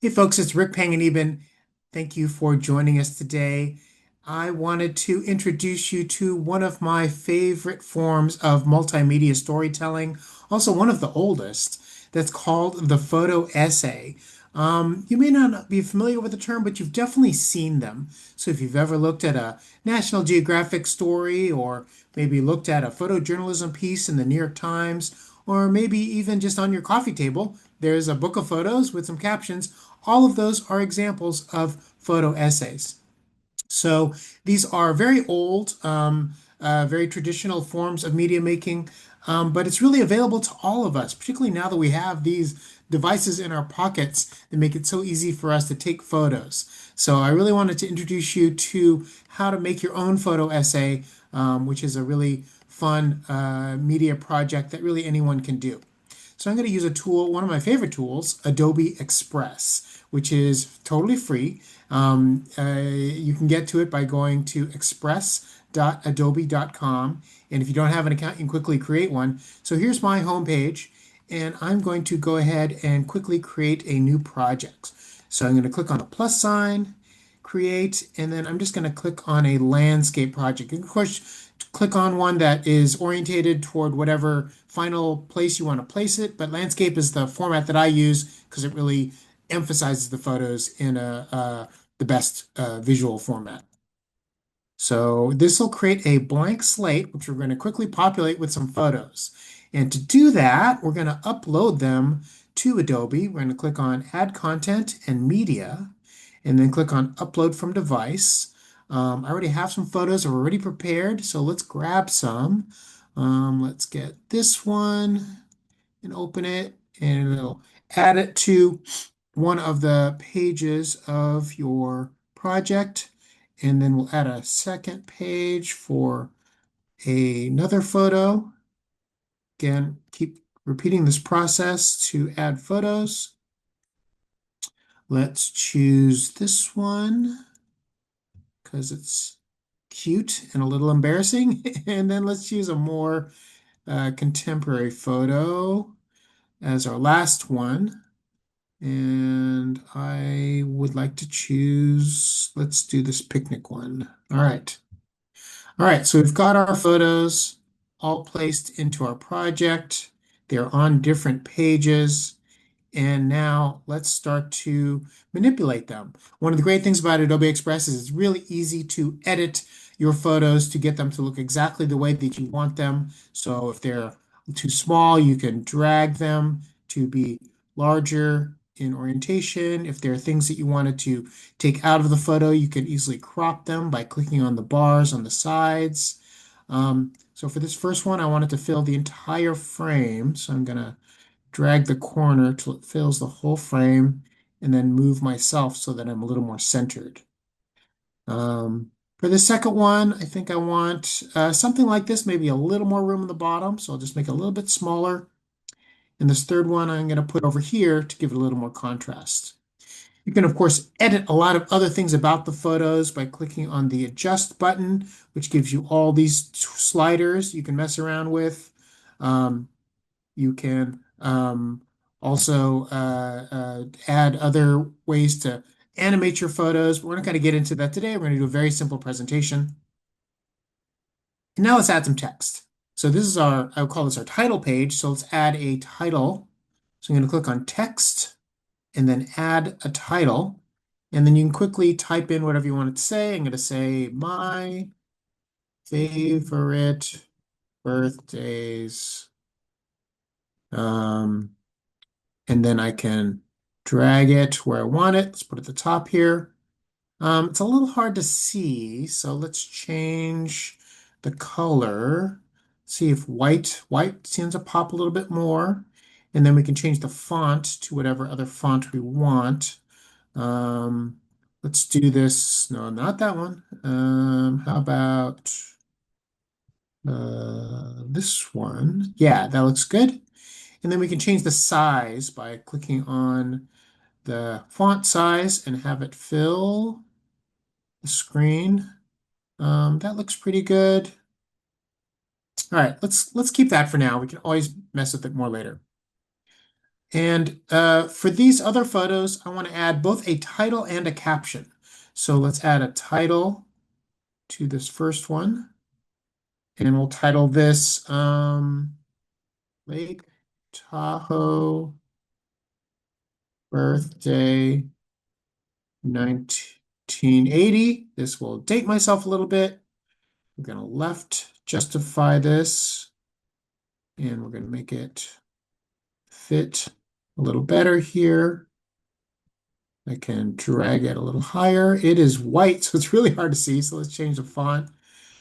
Hey folks, it's Rick Panganiban. Thank you for joining us today. I wanted to introduce you to one of my favorite forms of multimedia storytelling, also one of the oldest, that's called the photo essay. You may not be familiar with the term, but you've definitely seen them. So if you've ever looked at a National Geographic story, or maybe looked at a photojournalism piece in the New York Times, or maybe even just on your coffee table, there's a book of photos with some captions. All of those are examples of photo essays. So these are very old, very traditional forms of media making, but it's really available to all of us, particularly now that we have these devices in our pockets that make it so easy for us to take photos. So I really wanted to introduce you to how to make your own photo essay, which is a really fun media project that really anyone can do. So I'm going to use a tool, one of my favorite tools, Adobe Express, which is totally free. You can get to it by going to express.adobe.com. And if you don't have an account, you can quickly create one. So here's my homepage, and I'm going to go ahead and quickly create a new project. So I'm going to click on the plus sign, create, and then I'm just going to click on a landscape project. And of course, click on one that is orientated toward whatever final place you want to place it. But landscape is the format that I use because it really emphasizes the photos in the best visual format. So this will create a blank slate, which we're going to quickly populate with some photos. And to do that, we're going to upload them to Adobe. We're going to click on Add Content and Media, and then click on Upload from Device. I already have some photos already prepared, so let's grab some. Let's get this one and open it, and it'll add it to one of the pages of your project. And then we'll add a second page for another photo. Again, keep repeating this process to add photos. Let's choose this one because it's cute and a little embarrassing. And then let's choose a more contemporary photo as our last one. And I would like to choose, let's do this picnic one. All right. All right, so we've got our photos all placed into our project. They're on different pages. And now let's start to manipulate them. One of the great things about Adobe Express is it's really easy to edit your photos to get them to look exactly the way that you want them. So if they're too small, you can drag them to be larger in orientation. If there are things that you wanted to take out of the photo, you can easily crop them by clicking on the bars on the sides. So for this first one, I wanted to fill the entire frame. So I'm going to drag the corner till it fills the whole frame, and then move myself so that I'm a little more centered. For the second one, I think I want something like this, maybe a little more room in the bottom, so I'll just make it a little bit smaller. And this third one I'm going to put over here to give it a little more contrast. You can, of course, edit a lot of other things about the photos by clicking on the Adjust button, which gives you all these sliders you can mess around with. Um, you can also add other ways to animate your photos, but we're not going to get into that today. We're going to do a very simple presentation. And now let's add some text. So this is I would call this our title page. So let's add a title. So I'm going to click on text and then add a title. And then you can quickly type in whatever you want it to say. I'm going to say my favorite birthdays. Um, and then I can drag it where I want it. Let's put it at the top here. It's a little hard to see, so let's change the color. See if white seems to pop a little bit more. And then we can change the font to whatever other font we want. Um, let's do this. No, not that one. How about this one? Yeah, that looks good. And then we can change the size by clicking on the font size and have it fill the screen. That looks pretty good. All right, let's keep that for now. We can always mess with it more later. And for these other photos, I want to add both a title and a caption. So let's add a title to this first one. And we'll title this Lake Tahoe Birthday 1980. This will date myself a little bit. We're going to left justify this, and we're going to make it fit a little better here. I can drag it a little higher. It is white, so it's really hard to see. So let's change the font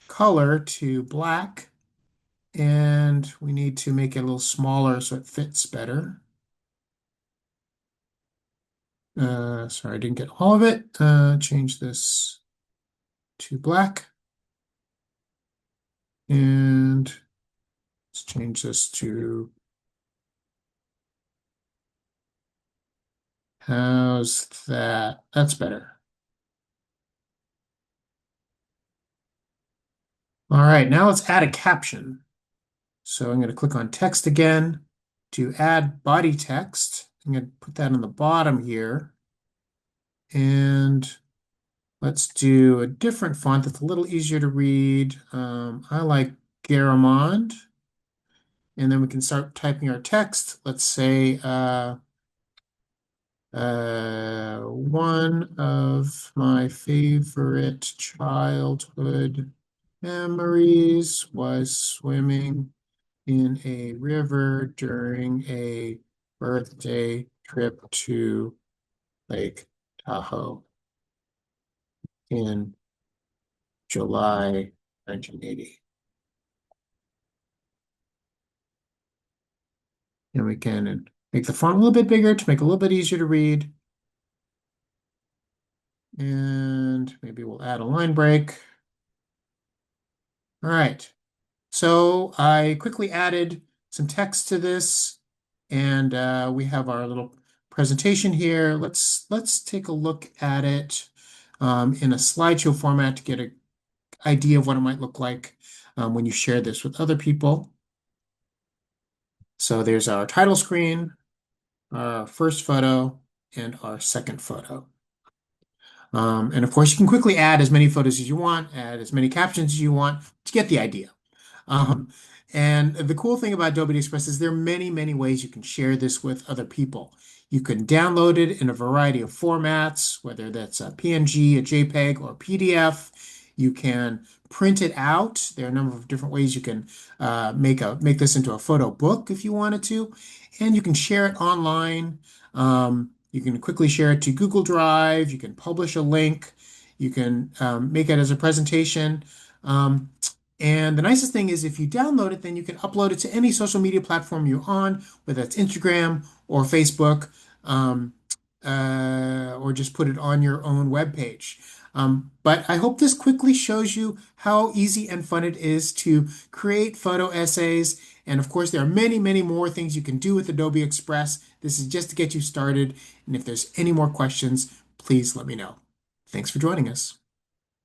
color to black. And we need to make it a little smaller so it fits better. Sorry, I didn't get all of it. Change this to black. And let's change this to, how's that? That's better. All right, now let's add a caption. So I'm going to click on text again to add body text. I'm going to put that on the bottom here. And let's do a different font that's a little easier to read. I like Garamond. And then we can start typing our text. Let's say one of my favorite childhood memories was swimming in a river during a birthday trip to Lake Tahoe in July 1980. And we can make the font a little bit bigger to make it a little bit easier to read. And maybe we'll add a line break. All right. So I quickly added some text to this, and we have our little presentation here. Let's take a look at it in a slideshow format to get an idea of what it might look like when you share this with other people. So there's our title screen, our first photo, and our second photo. And of course, you can quickly add as many photos as you want, add as many captions as you want to get the idea. Um, and the cool thing about Adobe Express is there are many, many ways you can share this with other people. You can download it in a variety of formats, whether that's a PNG, a JPEG, or a PDF. You can print it out. There are a number of different ways you can make this into a photo book if you wanted to, and you can share it online. You can quickly share it to Google Drive. You can publish a link. You can make it as a presentation. Um, and the nicest thing is if you download it, then you can upload it to any social media platform you're on, whether it's Instagram or Facebook, or just put it on your own web page. But I hope this quickly shows you how easy and fun it is to create photo essays. And of course, there are many, many more things you can do with Adobe Express. This is just to get you started. And if there's any more questions, please let me know. Thanks for joining us.